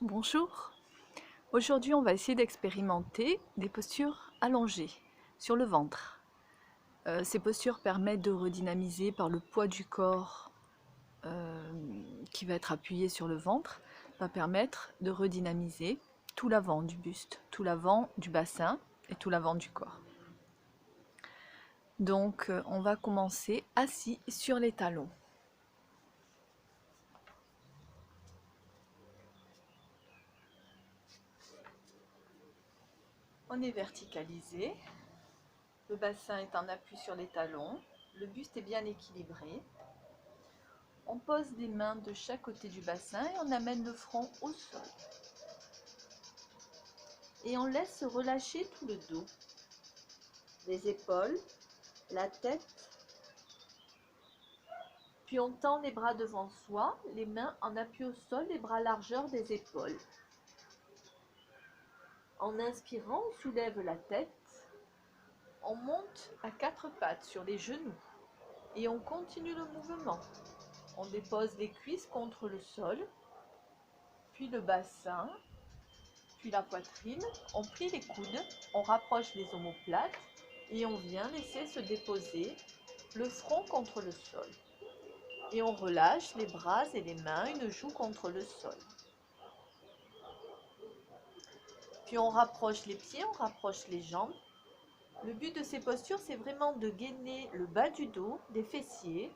Bonjour, aujourd'hui on va essayer d'expérimenter des postures allongées sur le ventre. Ces postures permettent de redynamiser par le poids du corps qui va être appuyé sur le ventre, va permettre de redynamiser tout l'avant du buste, tout l'avant du bassin et tout l'avant du corps. Donc on va commencer assis sur les talons. On est verticalisé, le bassin est en appui sur les talons, le buste est bien équilibré. On pose les mains de chaque côté du bassin et on amène le front au sol. Et on laisse relâcher tout le dos, les épaules, la tête. Puis on tend les bras devant soi, les mains en appui au sol, les bras largeur des épaules. En inspirant, on soulève la tête. On monte à quatre pattes sur les genoux et on continue le mouvement. On dépose les cuisses contre le sol, puis le bassin, puis la poitrine. On plie les coudes, on rapproche les omoplates et on vient laisser se déposer le front contre le sol. Et on relâche les bras et les mains, une joue contre le sol. Puis on rapproche les pieds, on rapproche les jambes. Le but de ces postures, c'est vraiment de gainer le bas du dos, des fessiers,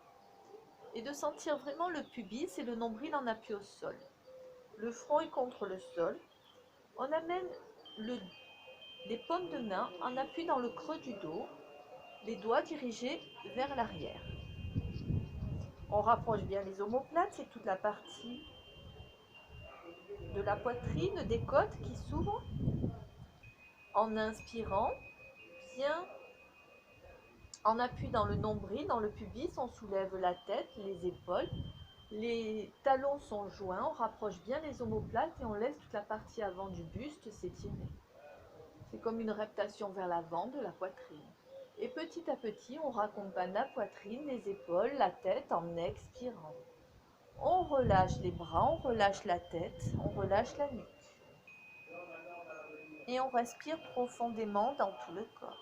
et de sentir vraiment le pubis et le nombril en appui au sol. Le front est contre le sol. On amène les paumes de main en appui dans le creux du dos, les doigts dirigés vers l'arrière. On rapproche bien les omoplates, c'est toute la partie de la poitrine, des côtes qui s'ouvrent. En inspirant, bien en appui dans le nombril, dans le pubis, on soulève la tête, les épaules. Les talons sont joints, on rapproche bien les omoplates et on laisse toute la partie avant du buste s'étirer. C'est comme une reptation vers l'avant de la poitrine. Et petit à petit, on raccompagne la poitrine, les épaules, la tête en expirant. On relâche les bras, on relâche la tête, on relâche la nuque. Et on respire profondément dans tout le corps.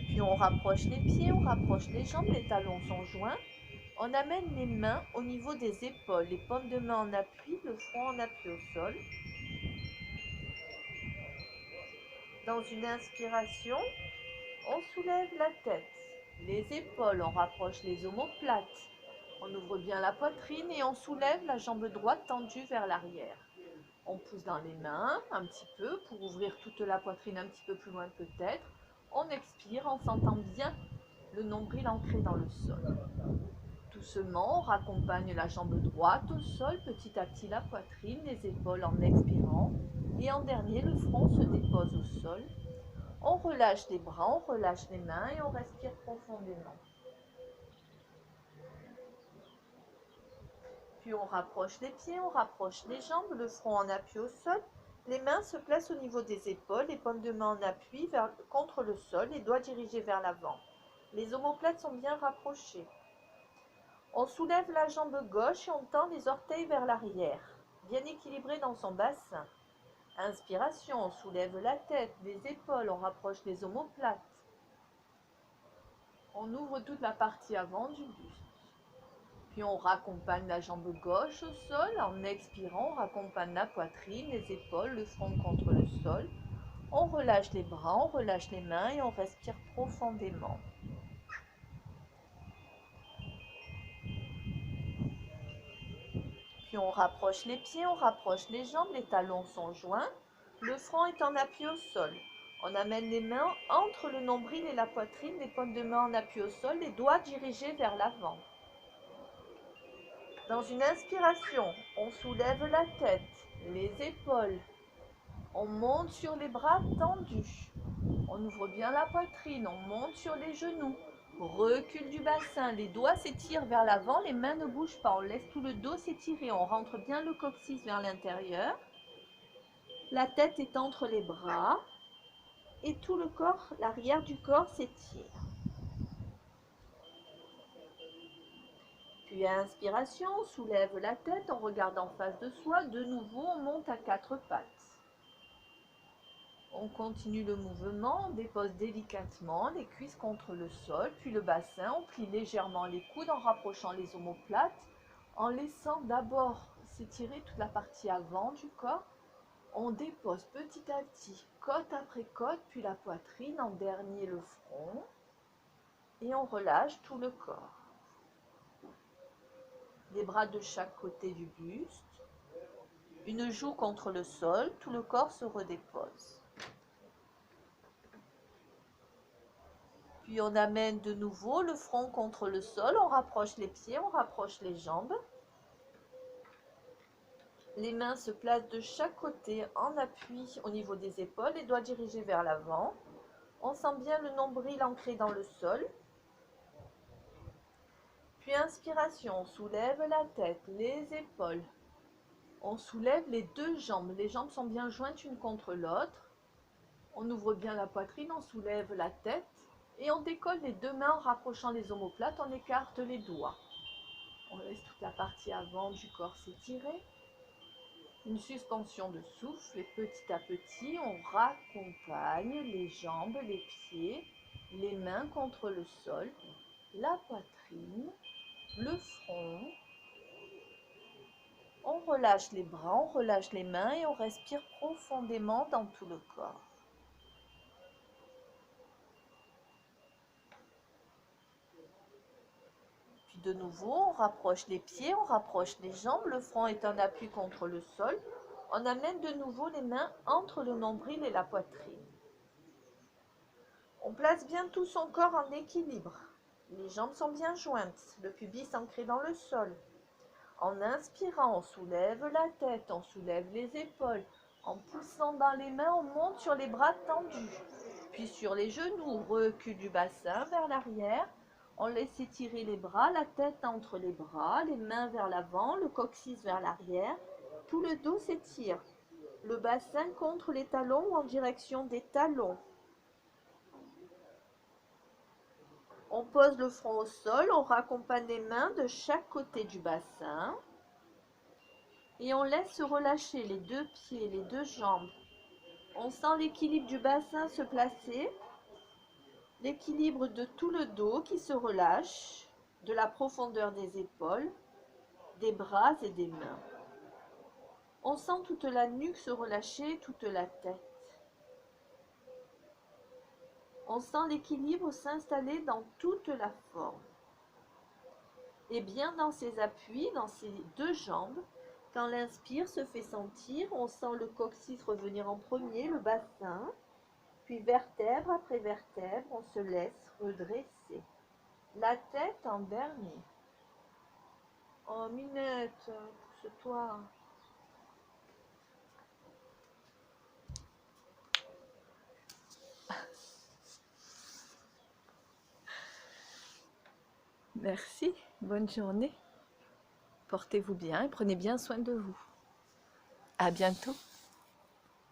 Puis on rapproche les pieds, on rapproche les jambes, les talons sont joints. On amène les mains au niveau des épaules, les paumes de main en appui, le front en appui au sol. Dans une inspiration, on soulève la tête, les épaules, on rapproche les omoplates. On ouvre bien la poitrine et on soulève la jambe droite tendue vers l'arrière. On pousse dans les mains un petit peu pour ouvrir toute la poitrine un petit peu plus loin peut-être. On expire en sentant bien le nombril ancré dans le sol. Doucement, on raccompagne la jambe droite au sol, petit à petit la poitrine, les épaules en expirant. Et en dernier, le front se dépose au sol. On relâche les bras, on relâche les mains et on respire profondément. Puis on rapproche les pieds, on rapproche les jambes, le front en appui au sol. Les mains se placent au niveau des épaules, les paumes de main en appui contre le sol, les doigts dirigés vers l'avant. Les omoplates sont bien rapprochées. On soulève la jambe gauche et on tend les orteils vers l'arrière, bien équilibré dans son bassin. Inspiration, on soulève la tête, les épaules, on rapproche les omoplates. On ouvre toute la partie avant du buste. Puis on raccompagne la jambe gauche au sol. En expirant, on raccompagne la poitrine, les épaules, le front contre le sol. On relâche les bras, on relâche les mains et on respire profondément. Puis on rapproche les pieds, on rapproche les jambes, les talons sont joints. Le front est en appui au sol. On amène les mains entre le nombril et la poitrine, les paumes de main en appui au sol, les doigts dirigés vers l'avant. Dans une inspiration, on soulève la tête, les épaules. On monte sur les bras tendus. On ouvre bien la poitrine, on monte sur les genoux. Recul du bassin, les doigts s'étirent vers l'avant, les mains ne bougent pas. On laisse tout le dos s'étirer, on rentre bien le coccyx vers l'intérieur. La tête est entre les bras et tout le corps, l'arrière du corps s'étire. Puis à inspiration, on soulève la tête, on regarde en face de soi. De nouveau, on monte à quatre pattes. On continue le mouvement, on dépose délicatement les cuisses contre le sol, puis le bassin. On plie légèrement les coudes en rapprochant les omoplates, en laissant d'abord s'étirer toute la partie avant du corps. On dépose petit à petit, côte après côte, puis la poitrine, en dernier le front. Et on relâche tout le corps. Les bras de chaque côté du buste. Une joue contre le sol, tout le corps se redépose. Puis on amène de nouveau le front contre le sol, on rapproche les pieds, on rapproche les jambes. Les mains se placent de chaque côté en appui au niveau des épaules, les doigts dirigés vers l'avant. On sent bien le nombril ancré dans le sol. Puis inspiration, on soulève la tête, les épaules. On soulève les deux jambes sont bien jointes une contre l'autre. On ouvre bien la poitrine, on soulève la tête et on décolle les deux mains en rapprochant les omoplates, on écarte les doigts. On laisse toute la partie avant du corps s'étirer. Une suspension de souffle et petit à petit, on raccompagne les jambes, les pieds, les mains contre le sol, la poitrine, le front. On relâche les bras, on relâche les mains et on respire profondément dans tout le corps. Puis de nouveau, on rapproche les pieds, on rapproche les jambes, le front est en appui contre le sol. On amène de nouveau les mains entre le nombril et la poitrine. On place bien tout son corps en équilibre. Les jambes sont bien jointes, le pubis ancré dans le sol. En inspirant, on soulève la tête, on soulève les épaules. En poussant dans les mains, on monte sur les bras tendus. Puis sur les genoux, recul du bassin vers l'arrière. On laisse étirer les bras, la tête entre les bras, les mains vers l'avant, le coccyx vers l'arrière. Tout le dos s'étire. Le bassin contre les talons ou en direction des talons. On pose le front au sol, on raccompagne les mains de chaque côté du bassin. Et on laisse se relâcher les deux pieds, les deux jambes. On sent l'équilibre du bassin se placer, l'équilibre de tout le dos qui se relâche, de la profondeur des épaules, des bras et des mains. On sent toute la nuque se relâcher, toute la tête. On sent l'équilibre s'installer dans toute la forme. Et bien dans ses appuis, dans ses deux jambes, quand l'inspire se fait sentir, on sent le coccyx revenir en premier, le bassin, puis vertèbre après vertèbre, on se laisse redresser. La tête en dernier. Oh Minette, pousse-toi. Merci, bonne journée. Portez-vous bien et prenez bien soin de vous. À bientôt.